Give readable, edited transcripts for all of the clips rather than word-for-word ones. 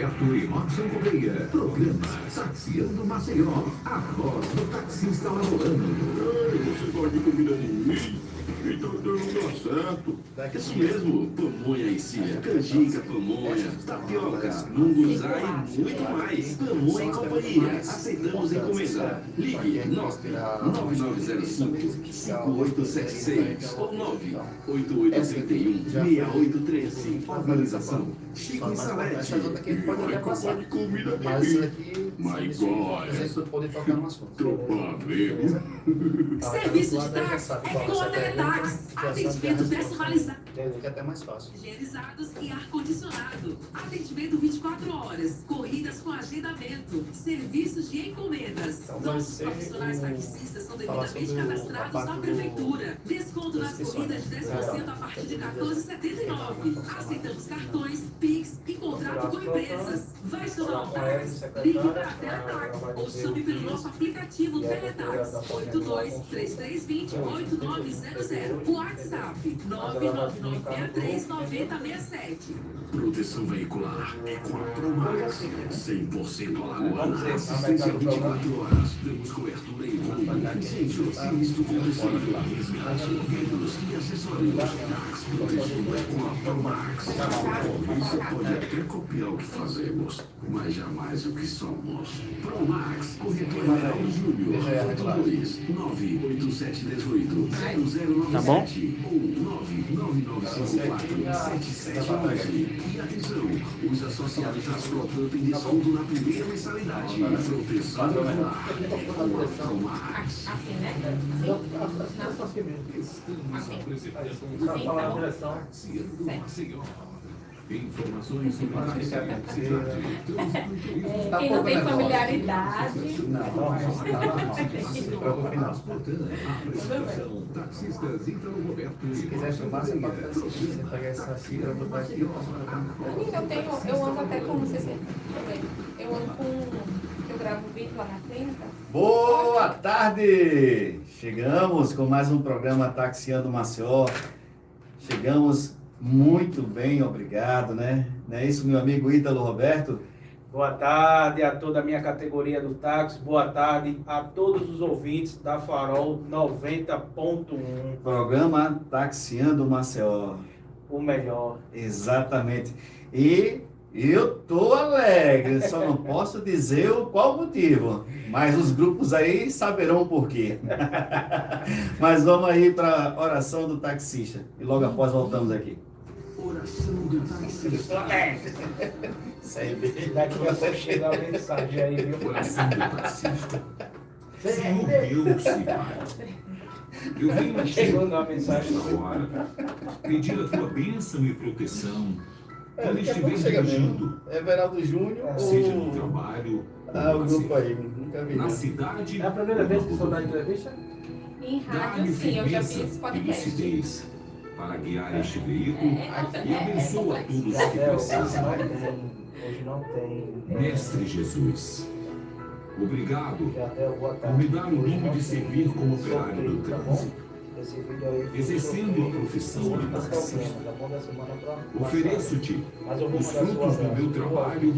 Roberto e Robson Correia. Programa Taxiando Maceió. A voz do taxista laborando. Você gosta de comida de mim? Então não dá certo. Isso mesmo, pamonha e cia, canjica, pamonha, tapioca, munguzá e muito mais. Pamonha e companhia. Aceitamos encomenda. Ligue 9905-5876 ou 98831-6813. Organização Chico e Salete. Vai comprar de comida de Mas isso mim. aqui, Mas você olha, poder tocar no assunto. tropadeiro. Serviço de táxi é com a Teletax. Atendimento personalizado. Fica até mais fácil. Higienizados e ar-condicionado. Atendimento 24 horas. Corridas com agendamento. Serviços de encomendas. Então vai Nossos ser profissionais o- taxistas são falar devidamente sobre o- cadastrados a na parte prefeitura. Desconto nas das corridas de 10% a partir de 14,79. Aceitamos cartões, Pix e contrato com empresas. Vai chamar o táxi? Ligue para a Teletax ou chame pelo nosso aplicativo Teletax 82-3320-8900. WhatsApp 99963-9067. Proteção veicular é com a Promax. 100% alagoana. Assistência 24 horas. Damos cobertura em roubo, incêndio, sinistro conduzido, resgate, vidros e acessórios. Tax protegido é com a Promax. Você pode até copiar o que fazemos, mas jamais o que somos. Promax, corretor Leal Júnior, 98718-0097 Tá bom? ou 99954-7711. E atenção, os associados da Asprotan têm desconto na primeira mensalidade. Proteção veicular é com a Promax. Assim, né? Taxiando Maceió. Informações sobre taxi, cidade, trânsito e turismo. Quem não tem familiaridade. Não preocupe não. Apresentação Taxistas Ítalo Roberto e Se quiser filmar, você pode fazer isso. Você pega essa fibra, botar aqui. Eu ando até com, não sei se, deixa eu ver, eu ando com, eu gravo vídeo lá na clínica. Boa tarde! Chegamos com mais um programa Taxiando Maceió. Chegamos muito bem, obrigado, né? Não é isso, meu amigo Ítalo Roberto? Boa tarde a toda a minha categoria do táxi. Boa tarde a todos os ouvintes da Farol 90.1. Programa Taxiando Maceió. O melhor. Exatamente. E eu tô alegre, só não posso dizer qual motivo, mas os grupos aí saberão o porquê. Mas vamos aí para a oração do taxista e logo após voltamos aqui. Oração do taxista. Isso aí, bem. Daqui a pouco chega a mensagem aí, viu? Oração do taxista. Senhor Deus e Pai, eu venho a ti Chegou na mensagem. nesta hora pedir a tua bênção e proteção quando Daqui a pouco estiver chega dirigindo, mesmo. É Everaldo Júnior seja no ou... trabalho, Ah, o ou grupo na aí, nunca vi. na cidade. É a primeira vez que sou da entrevista? Em rádio, Dá-lhe sim, eu já firmeza fiz e podcast. lucidez para guiar este veículo e abençoa todos que Hoje precisam. não tem. Mestre Jesus, obrigado Até boa por tarde. me dar o dom de servir como operário do Tá bom? trânsito, Esse vídeo aí. exercendo a profissão de taxista. Tá bom? Da semana pra Ofereço-te Mas eu vou os mandar sua frutos do meu abraço. trabalho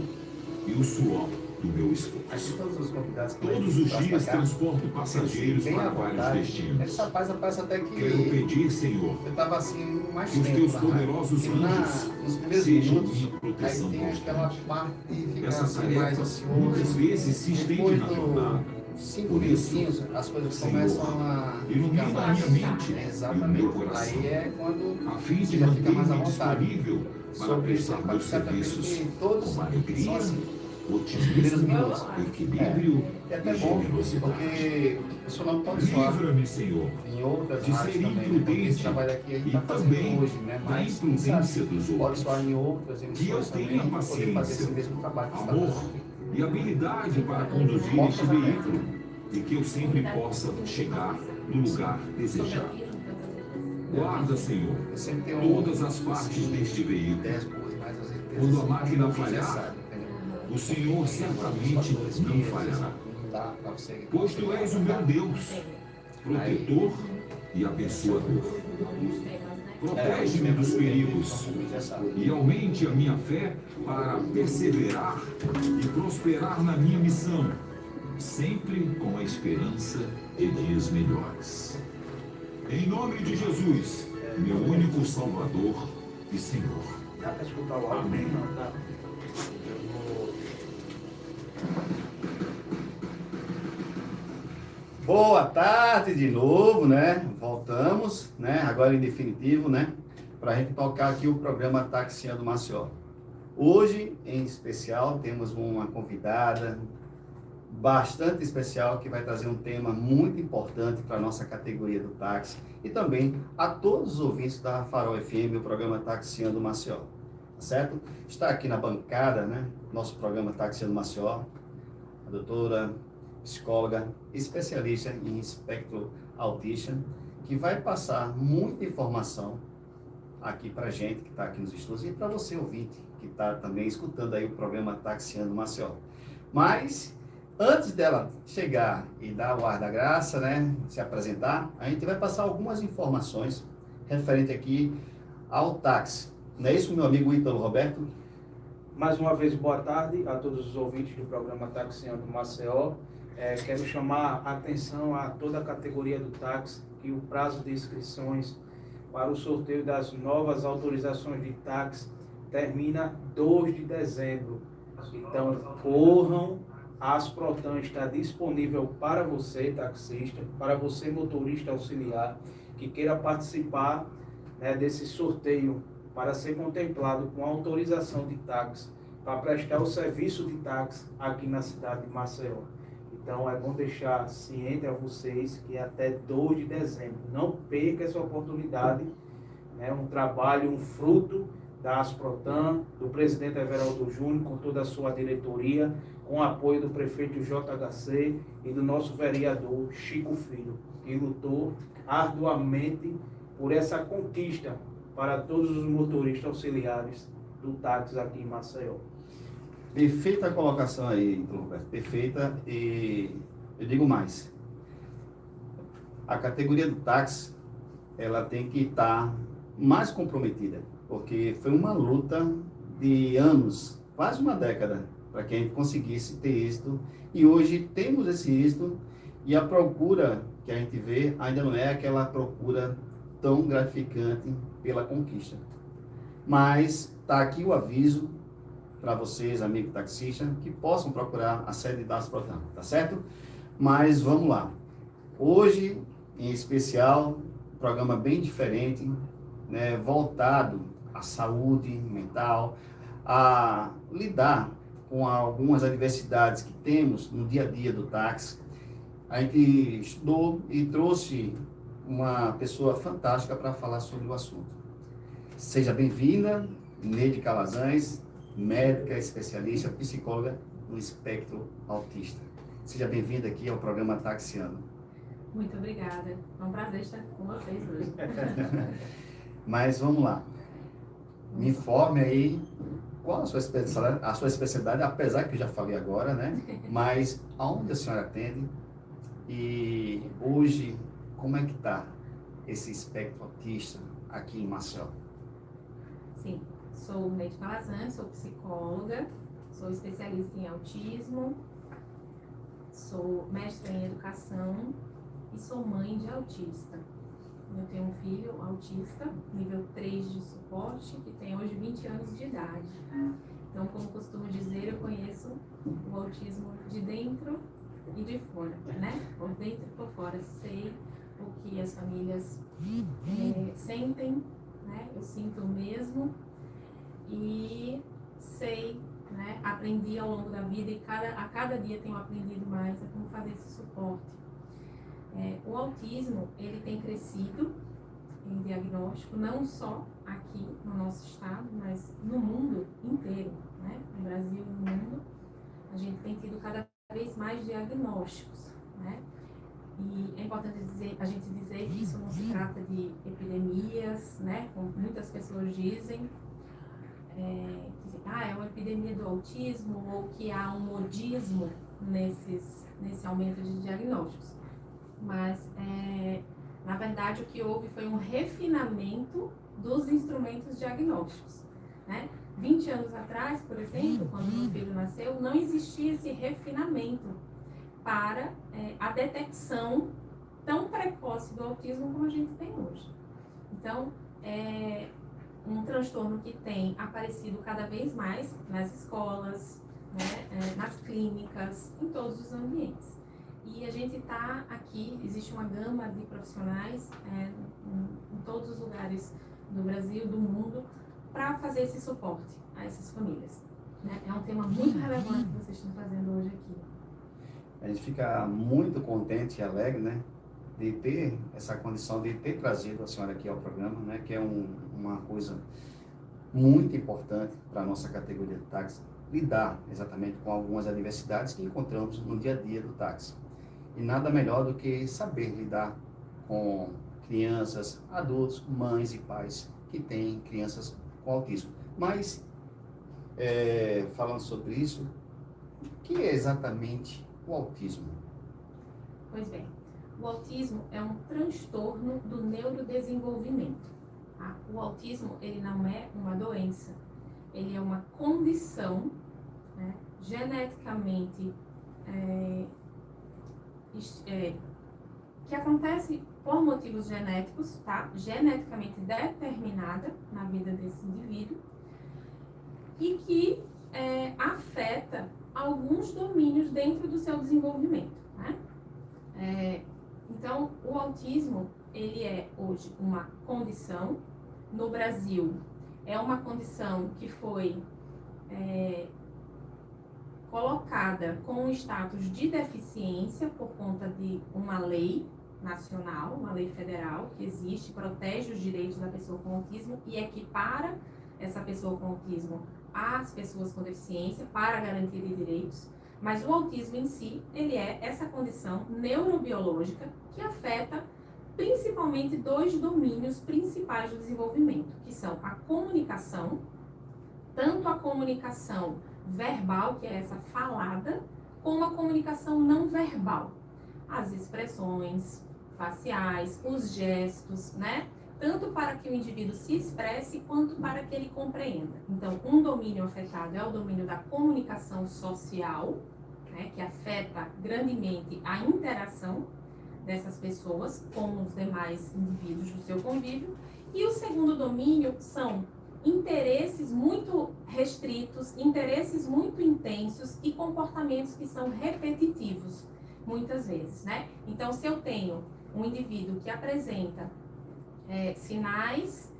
e o suor do meu Aqui esforço. todos os convidados que Todos os dias transporto passageiros bem à para vários vontade. destinos. Essa paz parece até Quero que pedir, Senhor, eu tava assim mais que os tempo. teus lá, poderosos né? anjos Nos primeiros sejam minutos, minha aí proteção tem aquela constante. parte de ficar Essa assim mais tarefa ansioso. muitas vezes se estende Depois na do jornada. 5 Por isso, minutinhos, as coisas Senhor, começam a ilumina ficar a mais. minha mente e o Exatamente. meu coração, Aí é quando a fim de você já fica mais à manter-me vontade. disponível para Sobre isso, prestar meus serviços que todos com são alegria, assim. otimismo, minutos. equilíbrio É e até bom, generosidade. porque o senhor não pode soar Livra-me, Senhor, em outras de áreas ser também, né? Porque esse imprudente trabalho aqui a gente e está fazendo também hoje, né? da Mas imprudência dos pode outros. soar em outras Que eu emissoras também, tenha poder fazer esse paciência, mesmo trabalho que você está amor fazendo. e habilidade para conduzir este veículo e que eu sempre possa chegar no lugar desejado. Guarda, Senhor, Eu sempre tenho todas as partes deste veículo. 10 boas, mas às vezes Quando a assim, máquina não falhar, necessário, entendeu? O Senhor certamente não falhará, Não dá para você. pois Tu és o meu Deus, protetor e abençoador. Protege-me dos perigos e aumente a minha fé para perseverar e prosperar na minha missão, sempre com a esperança de dias melhores. Em nome de Jesus, meu único Salvador e Senhor. Dá para escutar o áudio? Amém. Não, dá. Boa tarde de novo, né? Voltamos, né? Agora em definitivo, né? Para a gente tocar aqui o programa Taxiando Maceió. Hoje, em especial, temos uma convidada bastante especial que vai trazer um tema muito importante para a nossa categoria do táxi e também a todos os ouvintes da Farol FM, o programa Taxiando Maceió. Tá certo? Está aqui na bancada, né? Nosso programa Taxiando Maceió, a doutora psicóloga, especialista em espectro autista, que vai passar muita informação aqui para gente que está aqui nos estúdios e para você ouvinte que está também escutando aí o programa Taxiando Maceió. Mas antes dela chegar e dar o ar da graça, né, se apresentar, a gente vai passar algumas informações referente aqui ao táxi. Não é isso, meu amigo Ítalo Roberto? Mais uma vez, boa tarde a todos os ouvintes do programa Taxiando Maceió. Quero chamar a atenção a toda a categoria do táxi que o prazo de inscrições para o sorteio das novas autorizações de táxi termina 2 de dezembro. Então, corram, a Asprotan está disponível para você, taxista, para você, motorista auxiliar, que queira participar, né, desse sorteio para ser contemplado com autorização de táxi, para prestar o serviço de táxi aqui na cidade de Maceió. Então, é bom deixar ciente a vocês que até 2 de dezembro, não perca essa oportunidade, né, um trabalho, um fruto da Asprotan, do presidente Everaldo Júnior, com toda a sua diretoria, com o apoio do prefeito JHC e do nosso vereador Chico Filho, que lutou arduamente por essa conquista para todos os motoristas auxiliares do táxi aqui em Maceió. Perfeita a colocação aí, Roberto, perfeita, e eu digo mais. A categoria do táxi, ela tem que estar mais comprometida, porque foi uma luta de anos, quase uma década, para que a gente conseguisse ter êxito, e hoje temos esse êxito, e a procura que a gente vê ainda não é aquela procura tão gratificante pela conquista. Mas está aqui o aviso para vocês, amigos taxistas, que possam procurar a sede da Asprotan, tá certo? Mas vamos lá. Hoje, em especial, um programa bem diferente, né, voltado à saúde mental, a lidar com algumas adversidades que temos no dia a dia do táxi. A gente estudou e trouxe uma pessoa fantástica para falar sobre o assunto. Seja bem-vinda, Neide Calazans, médica, especialista, psicóloga no espectro autista. Seja bem-vinda aqui ao programa Taxiando. Muito obrigada. É um prazer estar com vocês hoje. Mas vamos lá. Me informe aí qual a sua especialidade, apesar que eu já falei agora, né? Mas aonde a senhora atende e hoje como é que está esse espectro autista aqui em Maceió? Sim, sou Neide Calazans, sou psicóloga, sou especialista em autismo, sou mestre em educação e sou mãe de autista. Eu tenho um filho autista, nível 3 de suporte, que tem hoje 20 anos de idade. Então, como costumo dizer, eu conheço o autismo de dentro e de fora, né? Por dentro e por fora. Sei o que as famílias sentem, né? Eu sinto o mesmo e sei, né? Aprendi ao longo da vida e a cada dia tenho aprendido mais a como fazer esse suporte. O autismo, ele tem crescido em diagnóstico, não só aqui no nosso estado, mas no mundo inteiro, né? No Brasil e no mundo, a gente tem tido cada vez mais diagnósticos, né? E é importante a gente dizer que isso não se trata de epidemias, né? Como muitas pessoas dizem, é uma epidemia do autismo ou que há um modismo nesse aumento de diagnósticos. Mas, na verdade, o que houve foi um refinamento, dos instrumentos diagnósticos, né? 20 anos atrás, por exemplo, quando meu filho nasceu, não existia esse refinamento para a detecção tão precoce do autismo como a gente tem hoje. Então, é um transtorno que tem aparecido cada vez mais nas escolas, né, nas clínicas, em todos os ambientes. E a gente está aqui, existe uma gama de profissionais em todos os lugares do Brasil, do mundo, para fazer esse suporte a essas famílias, né? É um tema muito relevante que vocês estão fazendo hoje aqui. A gente fica muito contente e alegre, né, de ter essa condição, de ter trazido a senhora aqui ao programa, né, que é uma coisa muito importante para a nossa categoria de táxi, lidar exatamente com algumas adversidades que encontramos no dia a dia do táxi. E nada melhor do que saber lidar com crianças, adultos, mães e pais que têm crianças com autismo. Mas, falando sobre isso, o que é exatamente o autismo? Pois bem, o autismo é um transtorno do neurodesenvolvimento. Tá? O autismo, ele não é uma doença, ele é uma condição, né, geneticamente que acontece por motivos genéticos, tá? Geneticamente determinada na vida desse indivíduo e que afeta alguns domínios dentro do seu desenvolvimento, né? Então, o autismo, ele é hoje uma condição. No Brasil, é uma condição que foi colocada com um status de deficiência por conta de uma lei nacional, uma lei federal que existe, protege os direitos da pessoa com autismo e equipara essa pessoa com autismo às pessoas com deficiência para a garantia de direitos. Mas o autismo em si, ele é essa condição neurobiológica que afeta principalmente dois domínios principais do desenvolvimento, que são a comunicação, tanto a comunicação verbal, que é essa falada, como a comunicação não verbal. As expressões faciais, os gestos, né? Tanto para que o indivíduo se expresse, quanto para que ele compreenda. Então, um domínio afetado é o domínio da comunicação social, né? Que afeta grandemente a interação dessas pessoas com os demais indivíduos do seu convívio. E o segundo domínio são interesses muito restritos, interesses muito intensos e comportamentos que são repetitivos, muitas vezes, né? Então, se eu tenho um indivíduo que apresenta sinais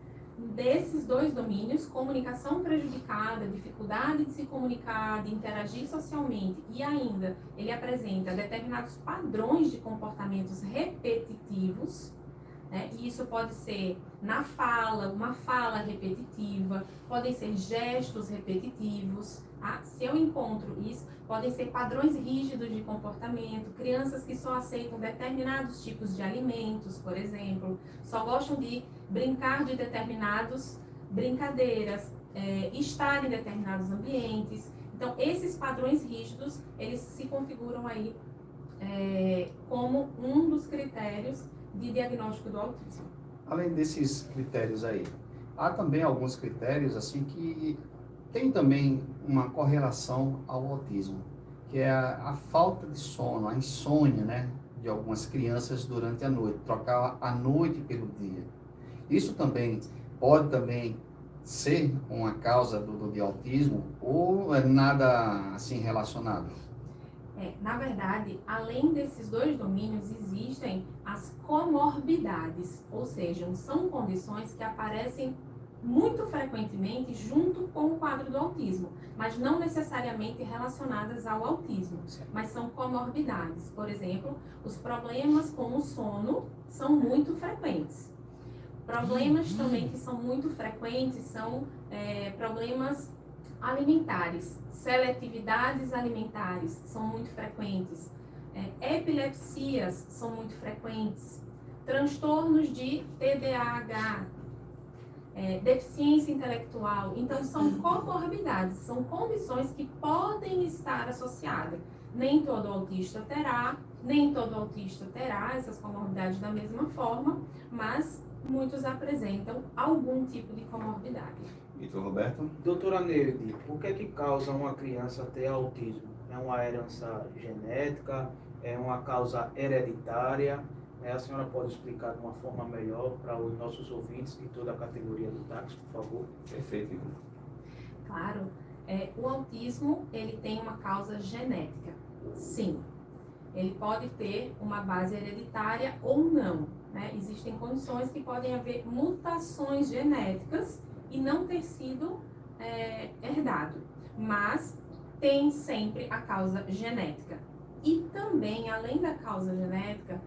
desses dois domínios, comunicação prejudicada, dificuldade de se comunicar, de interagir socialmente, e ainda ele apresenta determinados padrões de comportamentos repetitivos, né? E isso pode ser na fala, uma fala repetitiva, podem ser gestos repetitivos, tá? Se eu encontro isso, podem ser padrões rígidos de comportamento, crianças que só aceitam determinados tipos de alimentos, por exemplo, só gostam de brincar de determinadas brincadeiras, estar em determinados ambientes. Então, esses padrões rígidos, eles se configuram aí como um dos critérios de diagnóstico do autismo. Além desses critérios aí, há também alguns critérios assim que tem também uma correlação ao autismo, que é a falta de sono, a insônia, né, de algumas crianças durante a noite, trocar a noite pelo dia. Isso também pode também ser uma causa do autismo ou é nada assim relacionado? Na verdade, além desses dois domínios, existem as comorbidades, ou seja, são condições que aparecem muito frequentemente junto com o quadro do autismo, mas não necessariamente relacionadas ao autismo, mas são comorbidades. Por exemplo, os problemas com o sono são muito frequentes. Problemas também que são muito frequentes são problemas alimentares, seletividades alimentares são muito frequentes, epilepsias são muito frequentes, transtornos de TDAH, deficiência intelectual. Então, são comorbidades, são condições que podem estar associadas. Nem todo autista terá essas comorbidades da mesma forma, mas muitos apresentam algum tipo de comorbidade. Vitor Roberto? Doutora Neide, o que é que causa uma criança ter autismo? É uma herança genética? É uma causa hereditária? A senhora pode explicar de uma forma melhor para os nossos ouvintes de toda a categoria do táxi, por favor? Perfeito, Vitor. Claro, o autismo ele tem uma causa genética, sim. Ele pode ter uma base hereditária ou não, né? Existem condições que podem haver mutações genéticas e não ter sido herdado, mas tem sempre a causa genética. E também, além da causa genética,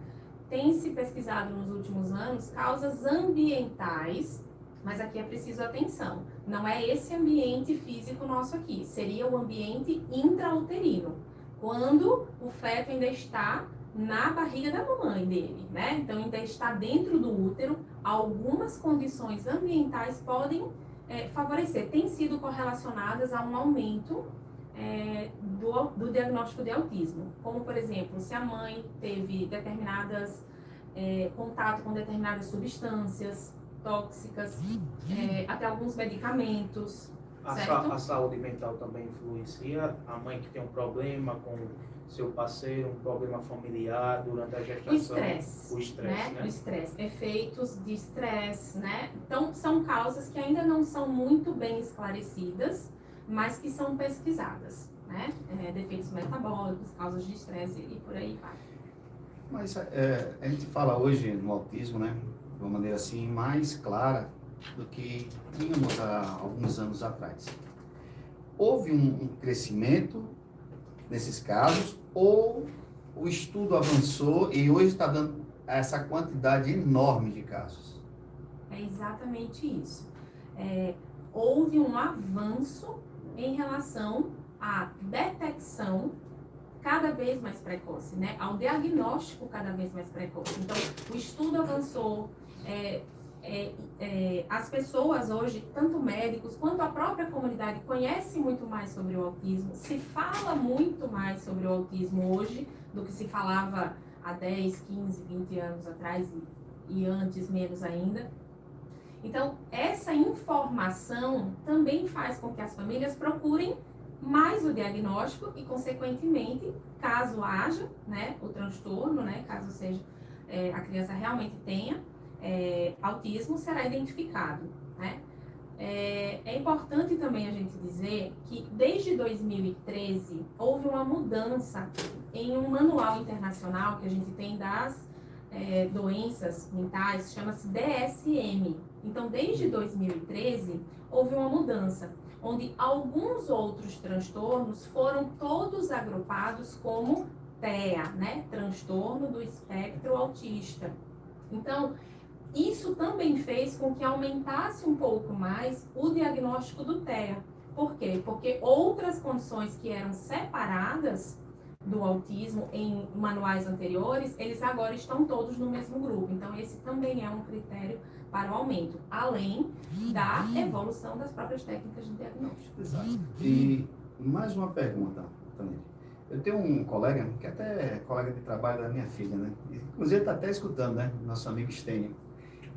tem se pesquisado nos últimos anos causas ambientais, mas aqui é preciso atenção. Não é esse ambiente físico nosso aqui, seria o ambiente intrauterino, quando o feto ainda está na barriga da mamãe dele, né? Então ainda está dentro do útero, algumas condições ambientais podem favorecer, têm sido correlacionadas a um aumento do diagnóstico de autismo, como por exemplo, se a mãe teve contato com determinadas substâncias tóxicas, até alguns medicamentos, certo? A saúde mental também influencia? A mãe que tem um problema com seu parceiro, um problema familiar durante a gestação? O estresse, né? O estresse, efeitos de estresse, né? Então, são causas que ainda não são muito bem esclarecidas, mas que são pesquisadas, né? Defeitos metabólicos, causas de estresse e por aí vai. Mas a gente fala hoje no autismo, né, de uma maneira assim mais clara do que tínhamos há alguns anos atrás. Houve um crescimento nesses casos ou o estudo avançou e hoje está dando essa quantidade enorme de casos? É exatamente isso. Houve um avanço em relação à detecção cada vez mais precoce, né? Ao diagnóstico cada vez mais precoce. Então, o estudo avançou, as pessoas hoje, tanto médicos quanto a própria comunidade, conhecem muito mais sobre o autismo, se fala muito mais sobre o autismo hoje do que se falava há 10, 15, 20 anos atrás e antes menos ainda. Então, essa informação também faz com que as famílias procurem mais o diagnóstico e, consequentemente, caso haja, né, o transtorno, né, caso seja a criança realmente tenha autismo, será identificado, né? É importante também a gente dizer que desde 2013 houve uma mudança em um manual internacional que a gente tem das doenças mentais, chama-se DSM. Então, desde 2013 houve uma mudança, onde alguns outros transtornos foram todos agrupados como TEA, né? Transtorno do espectro autista. Então, isso também fez com que aumentasse um pouco mais o diagnóstico do TEA. Por quê? Porque outras condições que eram separadas do autismo em manuais anteriores, eles agora estão todos no mesmo grupo. Então, esse também é um critério para o aumento, além da evolução das próprias técnicas de diagnóstico. Exato. E mais uma pergunta também. Eu tenho um colega, que até é colega de trabalho da minha filha, né? Inclusive está até escutando, né? Nosso amigo Stênio.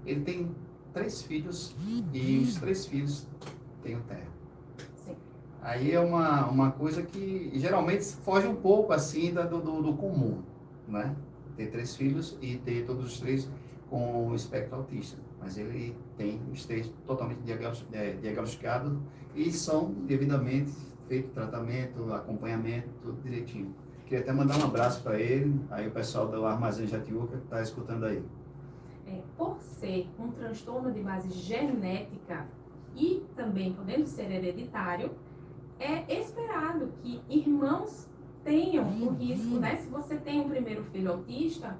Ele tem 3 filhos e os 3 filhos têm o TEA. Sim. Aí é uma coisa que geralmente foge um pouco assim do comum, né? Ter 3 filhos e ter todos os 3 com o espectro autista. Mas ele tem os 3 totalmente diagnosticados e são devidamente feito tratamento, acompanhamento, tudo direitinho. Queria até mandar um abraço para ele, aí o pessoal do Armazém Jatiuca que está escutando aí. Por ser um transtorno de base genética e também podendo ser hereditário, é esperado que irmãos tenham o risco, né? Se você tem um primeiro filho autista,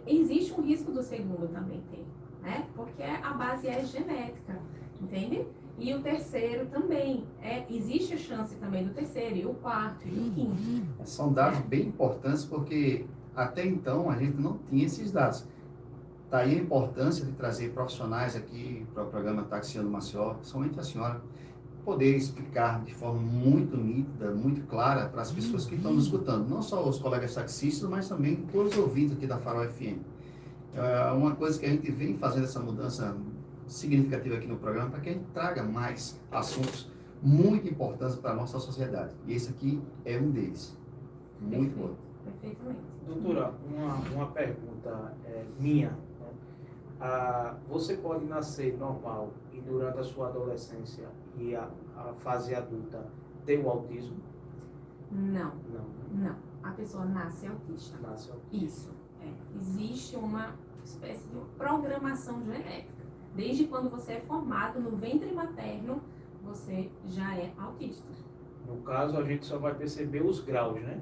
existe um risco do segundo também ter, né? Porque a base é genética, entende? E o terceiro também. Existe a chance também do terceiro, e o quarto, e o quinto. São dados bem importantes porque até então a gente não tinha esses dados. Daí a importância de trazer profissionais aqui para o programa Taxiando Maceió, somente a senhora, poder explicar de forma muito nítida, muito clara para as pessoas que estão nos escutando. Não só os colegas taxistas, mas também todos os ouvintes aqui da Farol FM. uma coisa que a gente vem fazendo essa mudança significativa aqui no programa para que a gente traga mais assuntos muito importantes para a nossa sociedade. E esse aqui é um deles. Muito bom. Perfeitamente. Doutora, uma pergunta minha. Né? Você pode nascer normal e durante a sua adolescência e a fase adulta ter o autismo? Não, Não. não. A pessoa nasce autista. Nasce autista. Isso. Existe uma espécie de programação genética. Desde quando você é formado no ventre materno, você já é autista. No caso, a gente só vai perceber os graus, né?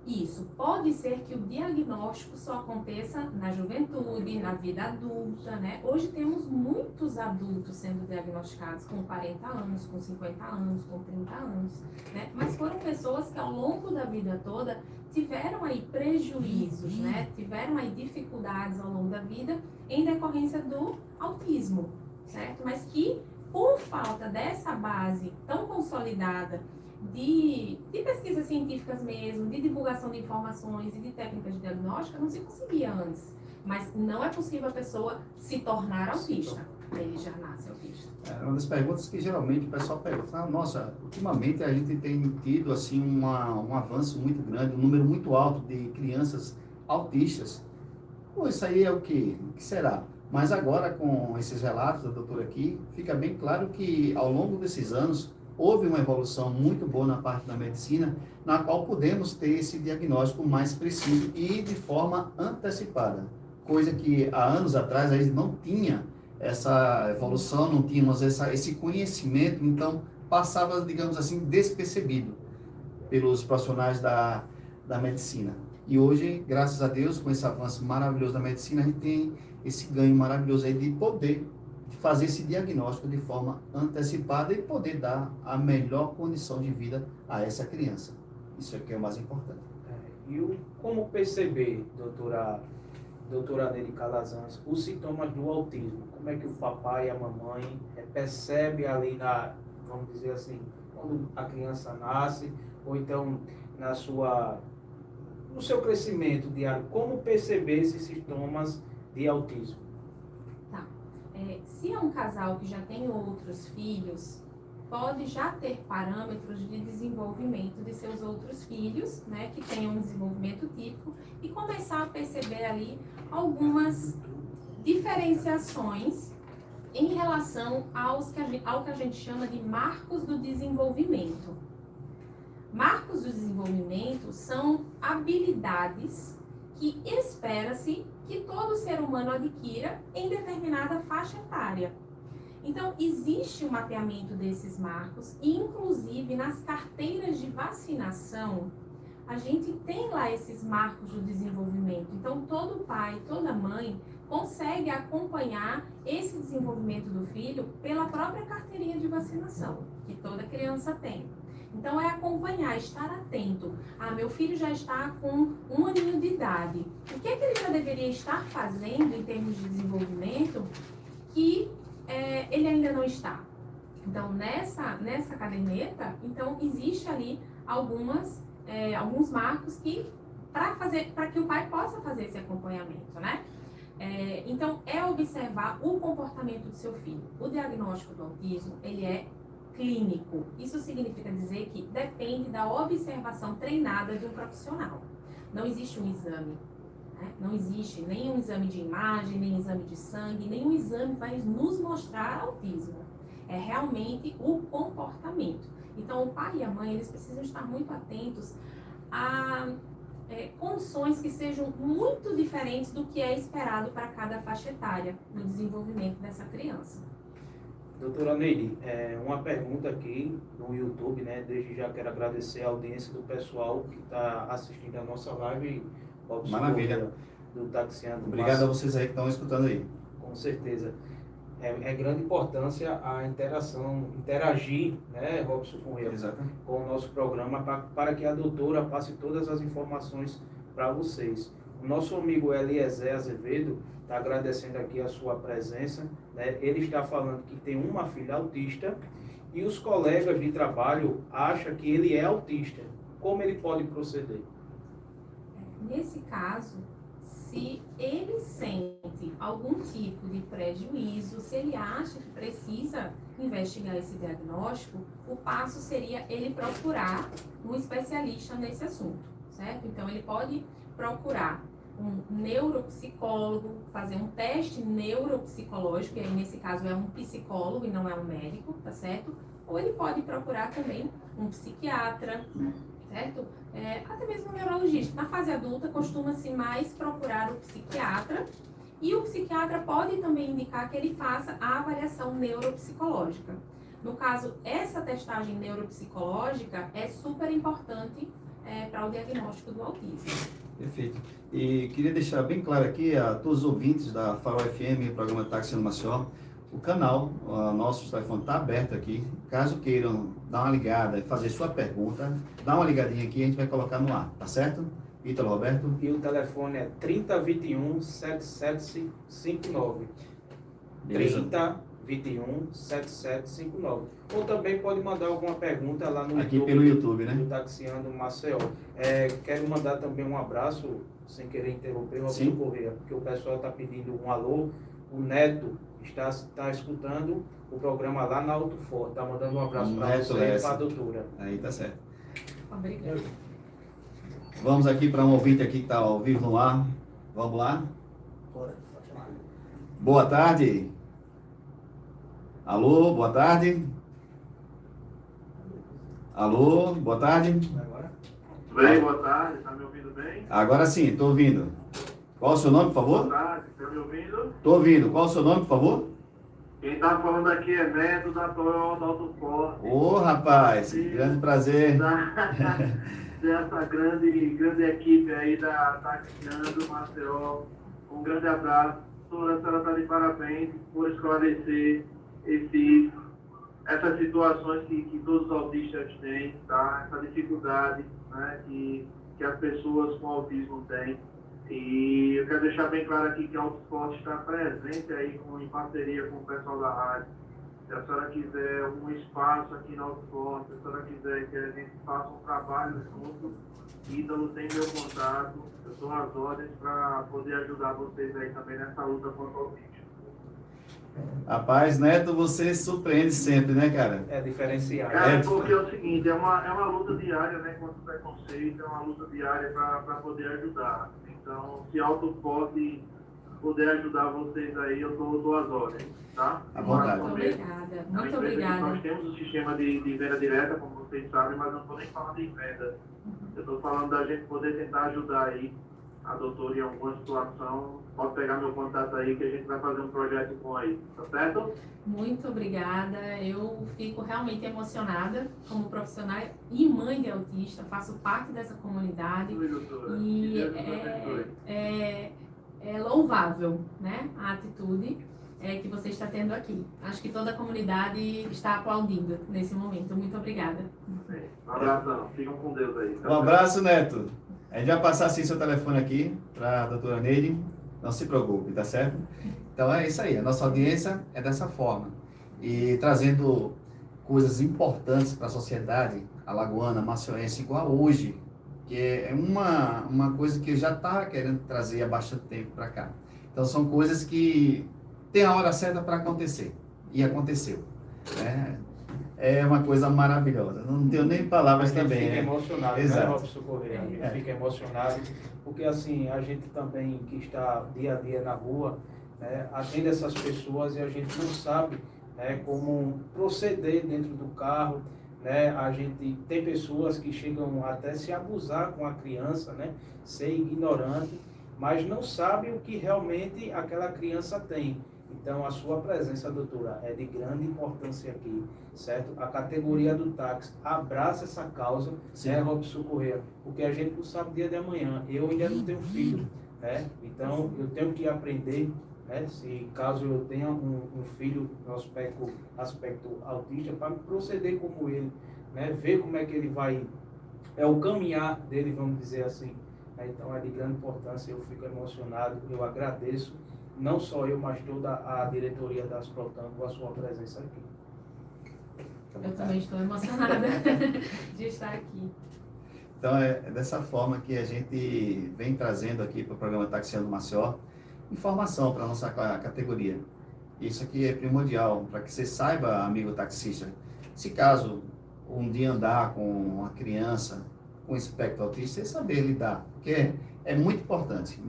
Isso. Pode ser que o diagnóstico só aconteça na juventude, na vida adulta, né? Hoje temos muitos adultos sendo diagnosticados com 40 anos, com 50 anos, com 30 anos, né? Mas foram pessoas que ao longo da vida toda tiveram aí prejuízos, né? Tiveram aí dificuldades ao longo da vida em decorrência do autismo, certo? Mas que por falta dessa base tão consolidada de pesquisas científicas mesmo, de divulgação de informações e de técnicas de diagnóstica, não se conseguia antes. Mas não é possível a pessoa se tornar autista. Ele já nasce autista. É uma das perguntas que geralmente o pessoal pergunta. Nossa, ultimamente a gente tem tido assim, um avanço muito grande, um número muito alto de crianças autistas. Pô, isso aí é o quê? O que será? Mas agora, com esses relatos da doutora aqui, fica bem claro que ao longo desses anos houve uma evolução muito boa na parte da medicina, na qual podemos ter esse diagnóstico mais preciso e de forma antecipada. Coisa que há anos atrás a gente não tinha essa evolução, não tínhamos esse conhecimento, então passava, digamos assim, despercebido pelos profissionais da medicina. E hoje, graças a Deus, com esse avanço maravilhoso da medicina, a gente tem esse ganho maravilhoso aí de poder fazer esse diagnóstico de forma antecipada e poder dar a melhor condição de vida a essa criança. Isso é que é o mais importante. Como perceber, doutora Nery Calazans, os sintomas do autismo? Como é que o papai e a mamãe percebem ali vamos dizer assim, quando a criança nasce, ou então no seu crescimento diário, como perceber esses sintomas de autismo? Se é um casal que já tem outros filhos, pode já ter parâmetros de desenvolvimento de seus outros filhos, né, que tenham um desenvolvimento típico, e começar a perceber ali algumas diferenciações em relação ao que a gente chama de marcos do desenvolvimento. Marcos do desenvolvimento são habilidades que espera-se que todo ser humano adquira em determinada faixa etária. Então, existe um mapeamento desses marcos e, inclusive, nas carteiras de vacinação, a gente tem lá esses marcos do desenvolvimento. Então, todo pai, toda mãe consegue acompanhar esse desenvolvimento do filho pela própria carteirinha de vacinação, que toda criança tem. Então, é acompanhar, estar atento. Meu filho já está com 1 aninho de idade. O que é que ele já deveria estar fazendo em termos de desenvolvimento que ele ainda não está? Então, nessa caderneta, então, existe ali alguns marcos para que o pai possa fazer esse acompanhamento, né? Então, é observar o comportamento do seu filho. O diagnóstico do autismo, ele é clínico. Isso significa dizer que depende da observação treinada de um profissional. Não existe um exame, né? Não existe nenhum exame de imagem, nem exame de sangue, nenhum exame vai nos mostrar autismo. É realmente o comportamento. Então, o pai e a mãe, eles precisam estar muito atentos a condições que sejam muito diferentes do que é esperado para cada faixa etária no desenvolvimento dessa criança. Doutora Nery, uma pergunta aqui no YouTube, né? Desde já quero agradecer a audiência do pessoal que está assistindo a nossa live. Maravilha. Do Taxiando. Obrigado a vocês aí que estão escutando aí. Com certeza. É grande importância a interagir, né, Robson Correia, com o nosso programa para que a doutora passe todas as informações para vocês. O nosso amigo Eliezer Azevedo está agradecendo aqui a sua presença, né? Ele está falando que tem uma filha autista e os colegas de trabalho acham que ele é autista. Como ele pode proceder? Nesse caso, Se ele sente algum tipo de prejuízo, se ele acha que precisa investigar esse diagnóstico, o passo seria ele procurar um especialista nesse assunto, certo? Então, ele pode procurar um neuropsicólogo, fazer um teste neuropsicológico, e aí nesse caso é um psicólogo e não é um médico, tá certo? Ou ele pode procurar também um psiquiatra, certo? Até mesmo um neurologista. Na fase adulta, costuma-se mais procurar o psiquiatra, e o psiquiatra pode também indicar que ele faça a avaliação neuropsicológica. No caso, essa testagem neuropsicológica é super importante para o diagnóstico do autismo. Perfeito. E queria deixar bem claro aqui a todos os ouvintes da Farol FM, programa Táxi no Maceió, o canal, nosso telefone está aberto aqui. Caso queiram dar uma ligada e fazer sua pergunta, dá uma ligadinha aqui e a gente vai colocar no ar, tá certo? Ítalo Roberto? E o telefone é 3021-7759. Beleza. 3021-7759. Ou também pode mandar alguma pergunta lá no Aqui YouTube, pelo YouTube, né? do Taxiando Maceió. Quero mandar também um abraço, sem querer interromper, ao Sim. Correia, porque o pessoal está pedindo um alô. O Neto está escutando o programa lá na Alto Forte. Está mandando um abraço para Neto você e Lessa. para a doutora. Aí tá certo. Obrigada. Vamos aqui para um ouvinte aqui que está ao vivo no ar. Vamos lá? Boa tarde. Alô, boa tarde. Alô, boa tarde. Bem, boa tarde, está me ouvindo bem? Agora sim, estou ouvindo. Qual o seu nome, por favor? Boa tarde, está me ouvindo? Estou ouvindo. Qual o seu nome, por favor? Quem está falando aqui é Neto da Toyota Alto Forte. Ô, rapaz, grande prazer. Dessa grande equipe aí da Taxiando Maceió. Um grande abraço. A senhora está de parabéns por esclarecer essas situações que todos os autistas têm, tá? Essa dificuldade, né, que as pessoas com autismo têm. E eu quero deixar bem claro aqui que a Alto Forte está presente aí em parceria com o pessoal da rádio. Se a senhora quiser um espaço aqui na Alto Forte, se a senhora quiser que a gente faça um trabalho junto, Ítalo tem meu contato, eu dou as ordens para poder ajudar vocês aí também nessa luta contra o autismo. Rapaz, Neto, você surpreende sempre, né, cara? É diferenciado. Cara, porque é o seguinte, é uma luta diária, né, contra o preconceito, é uma luta diária para poder ajudar. Então, se Alto Forte puder ajudar vocês aí, eu dou as ordens, tá? À vontade. Muito obrigada. Muito Nós obrigada. temos o sistema de venda direta, como vocês sabem, mas não estou nem falando de venda. Eu estou falando da gente poder tentar ajudar aí a doutora em alguma situação. Pode pegar meu contato aí que a gente vai fazer um projeto bom aí, tá certo? Muito obrigada. Eu fico realmente emocionada como profissional e mãe de autista. Faço parte dessa comunidade. Oi, doutora. Que E Deus nos abençoe. é louvável, né, a atitude que você está tendo aqui. Acho que toda a comunidade está aplaudindo nesse momento. Muito obrigada. Um abração. Ficam com Deus aí. Um abraço, Neto. A gente vai passar assim seu telefone aqui para a doutora Neide. Não se preocupe, tá certo? Então é isso aí. A nossa audiência é dessa forma. E trazendo coisas importantes para a sociedade alagoana, macioense, igual hoje. Que é uma coisa que eu já estava querendo trazer há bastante tempo para cá. Então são coisas que tem a hora certa para acontecer. E aconteceu. É uma coisa maravilhosa. Não tenho nem palavras também. Fica emocionado, Exato. né, Robson Correia? A gente fica emocionado, porque assim, a gente também que está dia a dia na rua, né, atende essas pessoas e a gente não sabe, né, como proceder dentro do carro, né? A gente tem pessoas que chegam até se abusar com a criança, né, ser ignorante, mas não sabe o que realmente aquela criança tem. Então, a sua presença, doutora, é de grande importância aqui, certo? A categoria do táxi abraça essa causa, né, Robson Correia? Porque a gente não sabe o dia de amanhã. Eu ainda não tenho filho, né? Então, eu tenho que aprender, né? Se caso eu tenha um filho no aspecto autista, para proceder como ele, né? Ver como é que ele vai, o caminhar dele, vamos dizer assim. Então, é de grande importância, eu fico emocionado, eu agradeço. Não só eu, mas toda a diretoria da Asprotan com a sua presença aqui. Eu também estou emocionada de estar aqui. Então, é dessa forma que a gente vem trazendo aqui para o programa Taxiando Maceió informação para a nossa categoria. Isso aqui é primordial, para que você saiba, amigo taxista, se caso um dia andar com uma criança com espectro autista, você saber lidar, porque é muito importante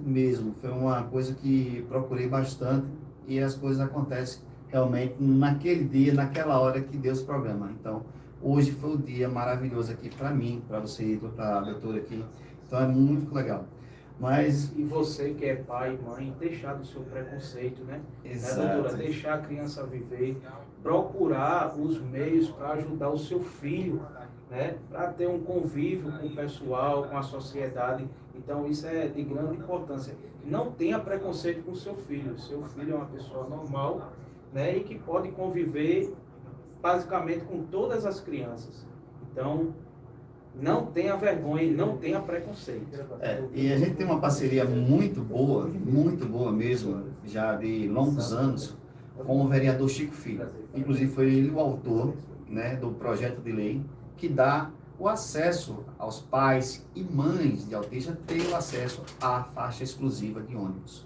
mesmo. Foi uma coisa que procurei bastante e as coisas acontecem realmente naquele dia, naquela hora que Deus programa. Então, hoje foi um dia maravilhoso aqui para mim, para você, para a doutora aqui. Então, é muito legal. Mas... E você que é pai e mãe, deixar do seu preconceito, né? Exato. Né, doutora? Deixar a criança viver, procurar os meios para ajudar o seu filho, né? Para ter um convívio com o pessoal, com a sociedade. Então, isso é de grande importância. Não tenha preconceito com o seu filho. Seu filho é uma pessoa normal, né? E que pode conviver basicamente com todas as crianças. Então, não tenha vergonha, não tenha preconceito. E a gente tem uma parceria muito boa mesmo, já de longos anos, com o vereador Chico Filho. Inclusive foi ele o autor, né, do projeto de lei que dá o acesso aos pais e mães de autistas ter o acesso à faixa exclusiva de ônibus.